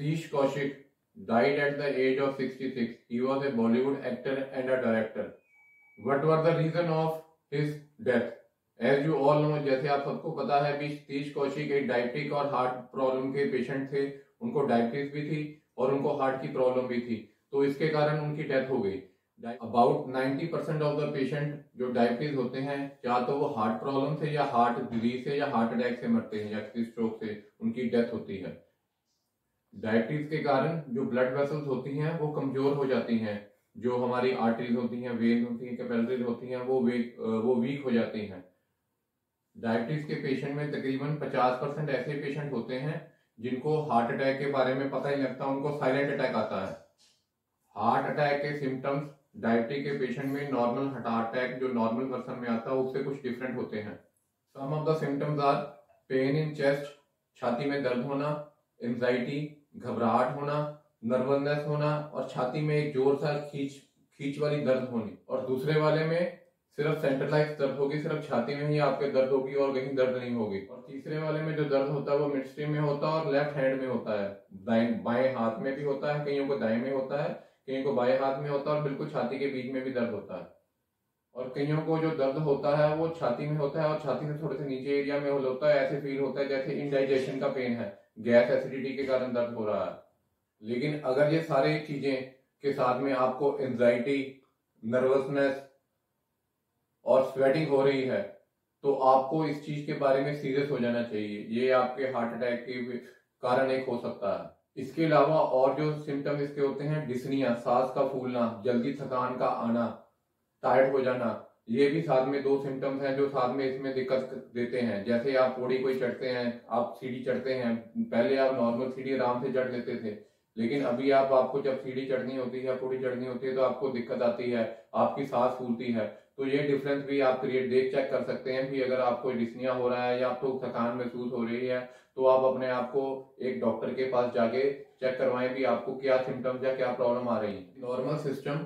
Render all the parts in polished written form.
Satish Kaushik died at the age of 66. He was a Bollywood actor and a director. What was the reason of his death? As you all know, जैसे आप सबको पता है कि सतीश कौशिक एक diabetic और heart problem के patient थे। उनको डायबिटीज भी थी और उनको हार्ट की प्रॉब्लम भी थी, तो इसके कारण उनकी डेथ हो गई। अबाउट 90% ऑफ द पेशेंट जो डायबिटीज होते हैं, या तो वो हार्ट प्रॉब्लम से या हार्ट डिजीज से या हार्ट अटैक से मरते हैं या किसी स्ट्रोक से उनकी डेथ होती है। डायबिटीज के कारण जो ब्लड वेसल्स होती हैं वो कमजोर हो जाती हैं। जो हमारी आर्टरीज होती हैं, वेन होती हैं, कैपिलरीज होती हैं, वो वीक हो जाती हैं। डायबिटीज के पेशेंट में तकरीबन 50% ऐसे पेशेंट होते हैं जिनको हार्ट अटैक के बारे में पता ही लगता, उनको साइलेंट अटैक आता है। हार्ट अटैक के सिम्टम्स डायबिटिक के पेशेंट में नॉर्मल हार्ट अटैक जो नॉर्मल पर्सन में आता है उससे कुछ डिफरेंट होते हैं। Some of the symptoms are pain in chest, छाती में दर्द होना, एंजाइटी, घबराहट होना, नर्वसनेस होना और छाती में एक जोर सा खींच वाली दर्द होनी। और दूसरे वाले में सिर्फ सेंट्रलाइज दर्द होगी, सिर्फ छाती में ही आपके दर्द होगी और कहीं दर्द नहीं होगी। और तीसरे वाले में जो दर्द होता है वो मिड स्ट्रीम में होता है और लेफ्ट हैंड में होता है। बाएं हाथ में भी होता है, कईयों को दाएं में होता है, कईयों को बाएं हाथ में होता है और बिल्कुल छाती के बीच में भी दर्द होता है। और कईयों को जो दर्द होता है वो छाती में होता है और छाती से थोड़े से नीचे एरिया में होता है। ऐसे फील होता है जैसे इंडाइजेशन का पेन है, गैस एसिडिटी के कारण दर्द हो रहा है। लेकिन अगर ये सारी चीजें के साथ में आपको एंजाइटी, नर्वसनेस और स्वेटिंग हो रही है तो आपको इस चीज के बारे में सीरियस हो जाना चाहिए। ये आपके हार्ट अटैक के कारण एक हो सकता है। इसके अलावा और जो सिम्टम इसके होते हैं, डिस्निया, सांस का फूलना, जल्दी थकान का आना, टायर्ड हो जाना, ये भी साथ में दो सिम्टम्स हैं जो साथ में इसमें दिक्कत देते हैं। जैसे आप पौड़ी कोई चढ़ते हैं, आप सीढ़ी चढ़ते हैं, पहले आप नॉर्मल सीढ़ी आराम से चढ़ लेते थे, लेकिन अभी आपको जब सीढ़ी चढ़नी होती है या पौड़ी चढ़नी होती है तो आपको दिक्कत आती है, आपकी सांस फूलती है। तो ये डिफरेंस भी आप देख चेक कर सकते हैं कि अगर आपको डिस्निया हो रहा है या आपको थकान महसूस हो रही है तो आप अपने आप को एक डॉक्टर के पास जाके चेक करवाएं भी आपको क्या सिम्टम्स या क्या प्रॉब्लम आ रही है। नॉर्मल सिस्टम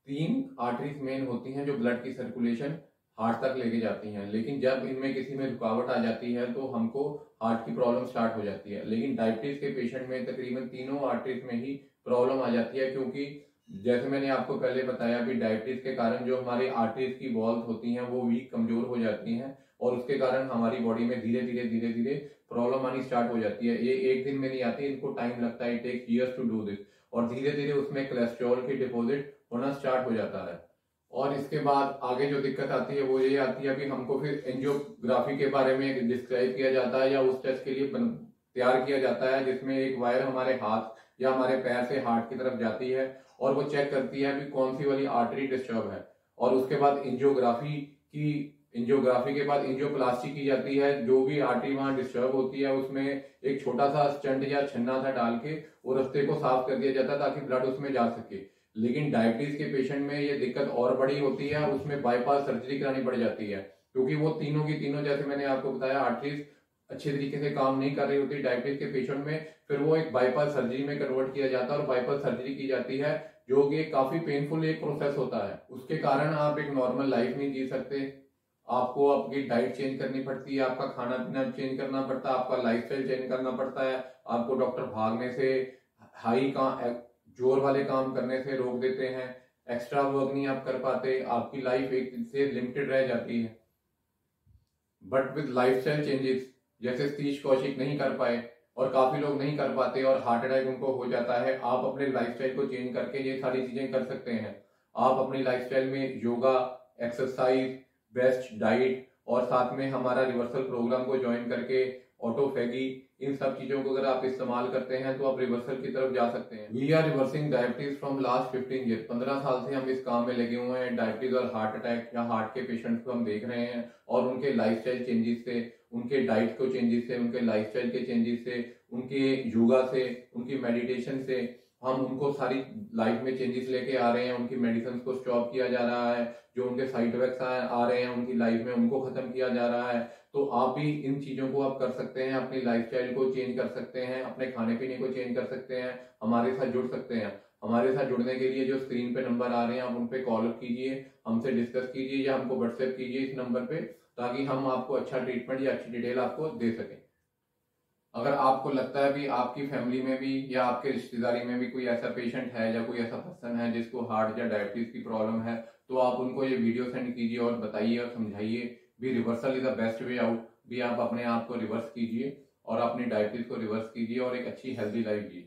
3 आर्टरीज मेन होती हैं जो ब्लड की सर्कुलेशन हार्ट तक लेके जाती हैं, लेकिन जब इनमें किसी में रुकावट आ जाती है तो हमको हार्ट की प्रॉब्लम स्टार्ट हो जाती है। लेकिन डायबिटीज के पेशेंट में तकरीबन तीनों आर्टरीज में ही प्रॉब्लम आ जाती है, क्योंकि जैसे मैंने आपको पहले बताया भी डायबिटीज के कारण जो हमारी आर्टरीज की वॉल्स होती हैं वो वीक, कमजोर हो जाती हैं और उसके कारण हमारी बॉडी में धीरे धीरे प्रॉब्लम आनी स्टार्ट हो जाती है। ये एक दिन में नहीं आती, इनको टाइम लगता है, it takes years to do this. और धीरे धीरे उसमें कोलेस्ट्रॉल की डिपॉजिट होना स्टार्ट हो जाता है। और इसके बाद आगे जो दिक्कत आती है वो ये आती है कि हमको फिर एंजियोग्राफी के बारे में डिस्क्राइब किया जाता है या उस टेस्ट के लिए तैयार किया जाता है जिसमें एक वायर हमारे हाथ या हमारे पैर से हार्ट की तरफ जाती है और वो चेक करती है कि कौन सी वाली आर्टरी डिस्टर्ब है। और उसके बाद एंजियोग्राफी के बाद एंजियोप्लास्टी की जाती है। जो भी आर्टरी वहां डिस्टर्ब होती है उसमें एक छोटा सा स्टंट या छन्ना सा डाल के वो रास्ते को साफ कर दिया जाता है ताकि ब्लड उसमें जा सके। लेकिन डायबिटीज के पेशेंट में ये दिक्कत और बड़ी होती है, उसमें बाईपास सर्जरी करानी पड़ जाती है, क्योंकि वो तीनों की तीनों जैसे मैंने आपको बताया आर्टरीज अच्छे तरीके से काम नहीं कर रही होती डायबिटीज के पेशेंट में। फिर वो एक बाईपास सर्जरी में कन्वर्ट किया जाता है और बाईपास सर्जरी की जाती है जो कि काफी पेनफुल एक प्रोसेस होता है। उसके कारण आप एक नॉर्मल लाइफ नहीं जी सकते, आपको आपकी डाइट चेंज करनी पड़ती है, आपका खाना पीना चेंज करना पड़ता है, आपका लाइफस्टाइल चेंज करना पड़ता है। आपको डॉक्टर भागने से, हाई का जोर वाले काम करने से रोक देते हैं, एक्स्ट्रा वर्क नहीं आप कर पाते, आपकी लाइफ एक से लिमिटेड रह जाती है। बट विद लाइफस्टाइल चेंजेस जैसे सतीश कौशिक नहीं कर पाए और काफी लोग नहीं कर पाते और हार्ट अटैक उनको हो जाता है, आप अपने लाइफस्टाइल को चेंज करके ये सारी चीजें कर सकते हैं। आप अपनी लाइफस्टाइल में योगा, एक्सरसाइज, बेस्ट डाइट और साथ में हमारा रिवर्सल प्रोग्राम को ज्वाइन करके ऑटोफेगी, इन सब चीजों को अगर आप इस्तेमाल करते हैं तो आप रिवर्सल की तरफ जा सकते हैं। We are reversing diabetes from last 15 year. 15 साल से हम इस काम में लगे हुए हैं। डायबिटीज और हार्ट अटैक या हार्ट के पेशेंट को हम देख रहे हैं और उनके लाइफस्टाइल चेंजेस से, उनके डाइट को चेंजेस से, उनके लाइफस्टाइल के चेंजेस से, उनके योगा से, उनकी मेडिटेशन से हम उनको सारी लाइफ में चेंजेस लेके आ रहे हैं। उनकी मेडिसिन को स्टॉप किया जा रहा है, जो उनके साइड इफेक्ट्स आ रहे हैं उनकी लाइफ में उनको खत्म किया जा रहा है। तो आप भी इन चीजों को आप कर सकते हैं, अपनी लाइफस्टाइल को चेंज कर सकते हैं, अपने खाने पीने को चेंज कर सकते हैं, हमारे साथ जुड़ सकते हैं। हमारे साथ जुड़ने के लिए जो स्क्रीन पे नंबर आ रहे हैं आप उन पे कॉल कीजिए, हमसे डिस्कस कीजिए या हमको व्हाट्सएप कीजिए इस नंबर पे, ताकि हम आपको अच्छा ट्रीटमेंट या अच्छी डिटेल आपको दे सकें। अगर आपको लगता है कि आपकी फैमिली में भी या आपके रिश्तेदारी में भी कोई ऐसा पेशेंट है या कोई ऐसा पर्सन है जिसको हार्ट या डायबिटीज की प्रॉब्लम है, तो आप उनको ये वीडियो सेंड कीजिए और बताइए और समझाइए भी reversal is the best way out. भी आप अपने आप को रिवर्स कीजिए और अपनी डायबिटीज को रिवर्स कीजिए और एक अच्छी हेल्दी लाइफ जिए।